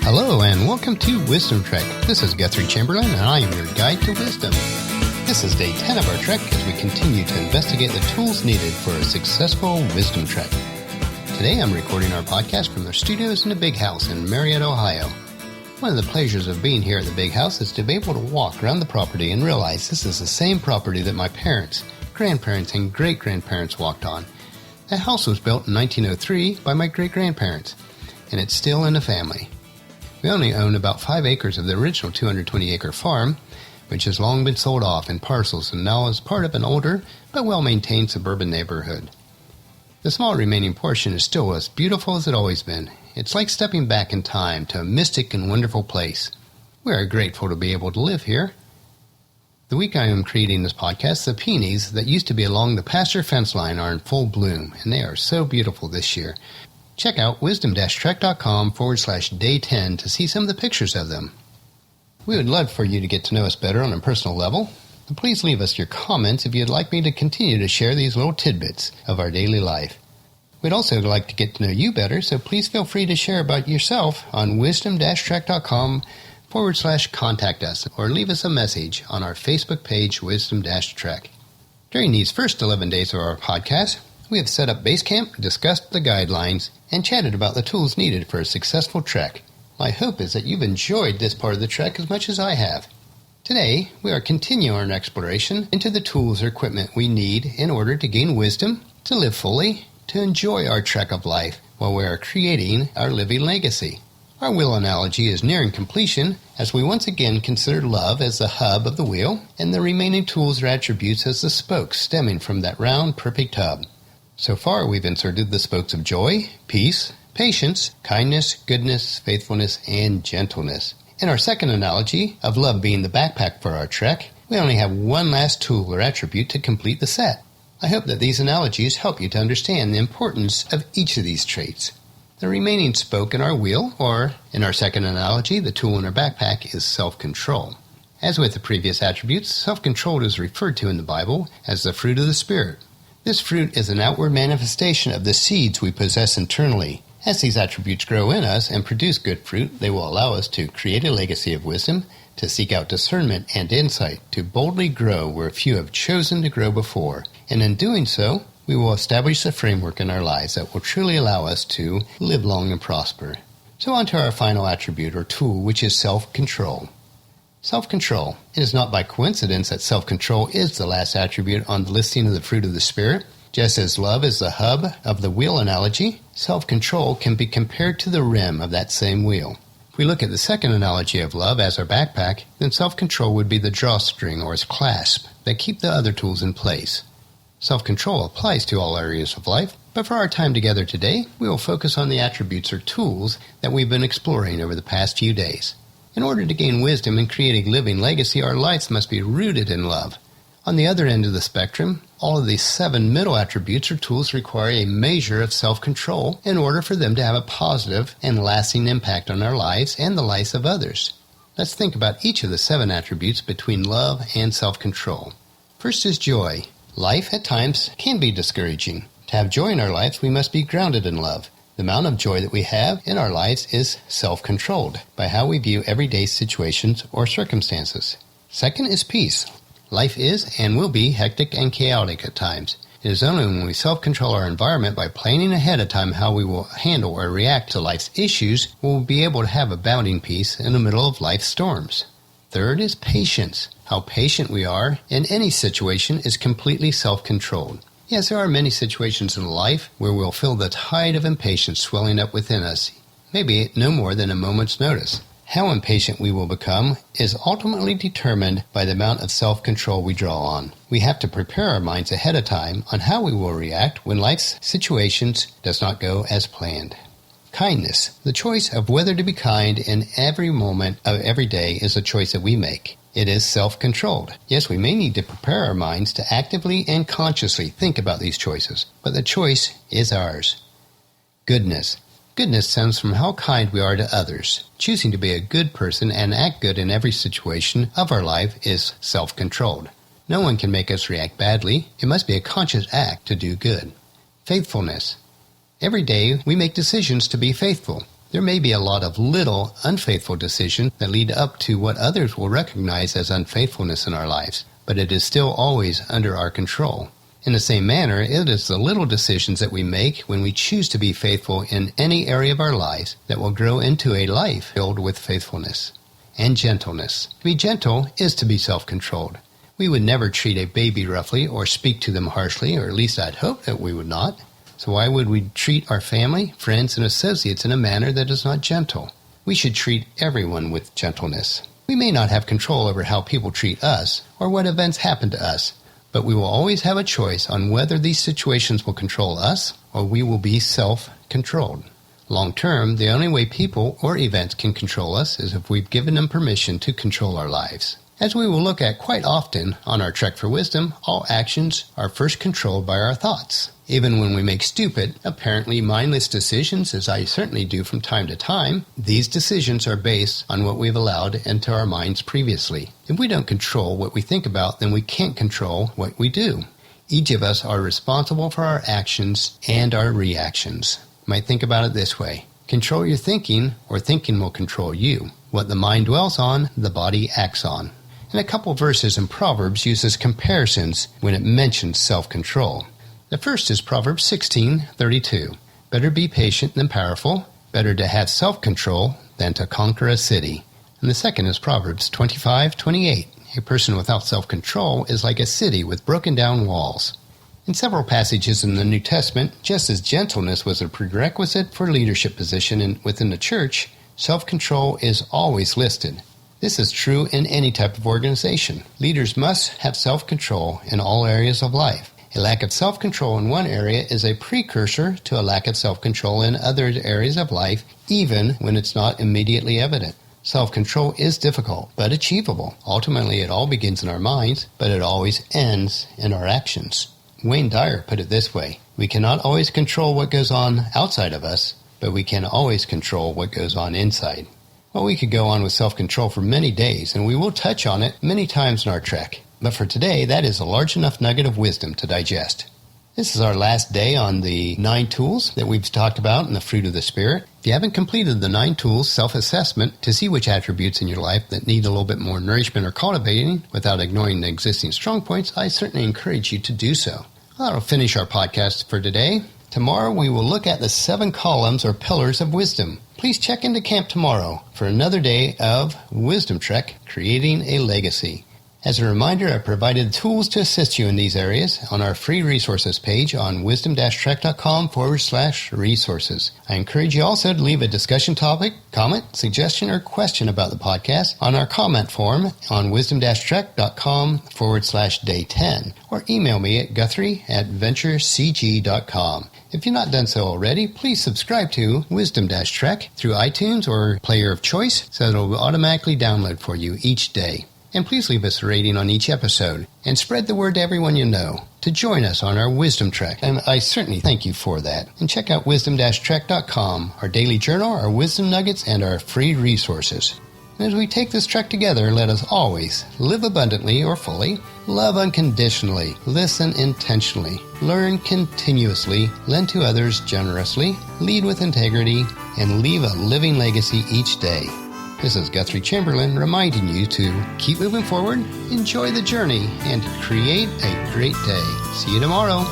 Hello and welcome to Wisdom Trek. This is Guthrie Chamberlain and I am your guide to wisdom. This is day 10 of our trek as we continue to investigate the tools needed for a successful wisdom trek. Today I'm recording our podcast from the studios in the Big House in Marietta, Ohio. One of the pleasures of being here at the Big House is to be able to walk around the property and realize this is the same property that my parents, grandparents, and great-grandparents walked on. The house was built in 1903 by my great-grandparents, and it's still in the family. We only own about 5 acres of the original 220-acre farm, which has long been sold off in parcels and now is part of an older but well-maintained suburban neighborhood. The small remaining portion is still as beautiful as it's always been. It's like stepping back in time to a mystic and wonderful place. We are grateful to be able to live here. The week I am creating this podcast, the peonies that used to be along the pasture fence line are in full bloom, and they are so beautiful this year. Check out wisdom-trek.com/day10 to see some of the pictures of them. We would love for you to get to know us better on a personal level. Please leave us your comments if you'd like me to continue to share these little tidbits of our daily life. We'd also like to get to know you better, so please feel free to share about yourself on wisdom-trek.com/contact us or leave us a message on our Facebook page, Wisdom-Trek. During these first 11 days of our podcast, we have set up base camp, discussed the guidelines, and chatted about the tools needed for a successful trek. My hope is that you've enjoyed this part of the trek as much as I have. Today, we are continuing our exploration into the tools or equipment we need in order to gain wisdom, to live fully, to enjoy our trek of life while we are creating our living legacy. Our wheel analogy is nearing completion as we once again consider love as the hub of the wheel and the remaining tools or attributes as the spokes stemming from that round, perfect hub. So far, we've inserted the spokes of joy, peace, patience, kindness, goodness, faithfulness, and gentleness. In our second analogy of love being the backpack for our trek, we only have one last tool or attribute to complete the set. I hope that these analogies help you to understand the importance of each of these traits. The remaining spoke in our wheel, or in our second analogy, the tool in our backpack, is self-control. As with the previous attributes, self-control is referred to in the Bible as the fruit of the Spirit. This fruit is an outward manifestation of the seeds we possess internally. As these attributes grow in us and produce good fruit, they will allow us to create a legacy of wisdom, to seek out discernment and insight, to boldly grow where few have chosen to grow before. And in doing so, we will establish a framework in our lives that will truly allow us to live long and prosper. So on to our final attribute or tool, which is self-control. Self-control. It is not by coincidence that self-control is the last attribute on the listing of the fruit of the Spirit. Just as love is the hub of the wheel analogy, self-control can be compared to the rim of that same wheel. If we look at the second analogy of love as our backpack, then self-control would be the drawstring or its clasp that keep the other tools in place. Self-control applies to all areas of life, but for our time together today, we will focus on the attributes or tools that we've been exploring over the past few days. In order to gain wisdom and create a living legacy, our lives must be rooted in love. On the other end of the spectrum, all of these 7 middle attributes or tools require a measure of self-control in order for them to have a positive and lasting impact on our lives and the lives of others. Let's think about each of the 7 attributes between love and self-control. First is joy. Life at times can be discouraging. To have joy in our lives, we must be grounded in love. The amount of joy that we have in our lives is self-controlled by how we view everyday situations or circumstances. Second is peace. Life is and will be hectic and chaotic at times. It is only when we self-control our environment by planning ahead of time how we will handle or react to life's issues will we be able to have abounding peace in the middle of life's storms. Third is patience. How patient we are in any situation is completely self-controlled. Yes, there are many situations in life where we'll feel the tide of impatience swelling up within us, maybe no more than a moment's notice. How impatient we will become is ultimately determined by the amount of self-control we draw on. We have to prepare our minds ahead of time on how we will react when life's situations does not go as planned. Kindness. The choice of whether to be kind in every moment of every day is a choice that we make. It is self-controlled. Yes, we may need to prepare our minds to actively and consciously think about these choices, but the choice is ours. Goodness. Goodness stems from how kind we are to others. Choosing to be a good person and act good in every situation of our life is self-controlled. No one can make us react badly. It must be a conscious act to do good. Faithfulness. Every day we make decisions to be faithful. There may be a lot of little unfaithful decisions that lead up to what others will recognize as unfaithfulness in our lives, but it is still always under our control. In the same manner, it is the little decisions that we make when we choose to be faithful in any area of our lives that will grow into a life filled with faithfulness and gentleness. To be gentle is to be self-controlled. We would never treat a baby roughly or speak to them harshly, or at least I'd hope that we would not. So why would we treat our family, friends, and associates in a manner that is not gentle? We should treat everyone with gentleness. We may not have control over how people treat us or what events happen to us, but we will always have a choice on whether these situations will control us or we will be self-controlled. Long term, the only way people or events can control us is if we've given them permission to control our lives. As we will look at quite often on our trek for wisdom, all actions are first controlled by our thoughts. Even when we make stupid, apparently mindless decisions, as I certainly do from time to time, these decisions are based on what we've allowed into our minds previously. If we don't control what we think about, then we can't control what we do. Each of us are responsible for our actions and our reactions. You might think about it this way. Control your thinking, or thinking will control you. What the mind dwells on, the body acts on. And a couple verses in Proverbs uses comparisons when it mentions self-control. The first is Proverbs 16:32. Better be patient than powerful, better to have self-control than to conquer a city. And the second is Proverbs 25:28. A person without self-control is like a city with broken down walls. In several passages in the New Testament, just as gentleness was a prerequisite for leadership position within the church, self-control is always listed. This is true in any type of organization. Leaders must have self-control in all areas of life. A lack of self-control in one area is a precursor to a lack of self-control in other areas of life, even when it's not immediately evident. Self-control is difficult, but achievable. Ultimately, it all begins in our minds, but it always ends in our actions. Wayne Dyer put it this way: we cannot always control what goes on outside of us, but we can always control what goes on inside. Well, we could go on with self-control for many days, and we will touch on it many times in our trek. But for today, that is a large enough nugget of wisdom to digest. This is our last day on the 9 tools that we've talked about in the fruit of the Spirit. If you haven't completed the 9 tools self-assessment to see which attributes in your life that need a little bit more nourishment or cultivating without ignoring the existing strong points, I certainly encourage you to do so. That'll finish our podcast for today. Tomorrow we will look at the 7 columns or pillars of wisdom. Please check into camp tomorrow for another day of Wisdom Trek, Creating a Legacy. As a reminder, I provided tools to assist you in these areas on our free resources page on wisdom-trek.com/resources. I encourage you also to leave a discussion topic, comment, suggestion, or question about the podcast on our comment form on wisdom-trek.com/day10, or email me at guthrie@venturecg.com. If you've not done so already, please subscribe to Wisdom-Trek through iTunes or player of choice so that it will automatically download for you each day. And please leave us a rating on each episode and spread the word to everyone you know to join us on our Wisdom Trek. And I certainly thank you for that. And check out wisdom-trek.com, our daily journal, our wisdom nuggets, and our free resources. And as we take this trek together, let us always live abundantly or fully, love unconditionally, listen intentionally, learn continuously, lend to others generously, lead with integrity, and leave a living legacy each day. This is Guthrie Chamberlain reminding you to keep moving forward, enjoy the journey, and create a great day. See you tomorrow.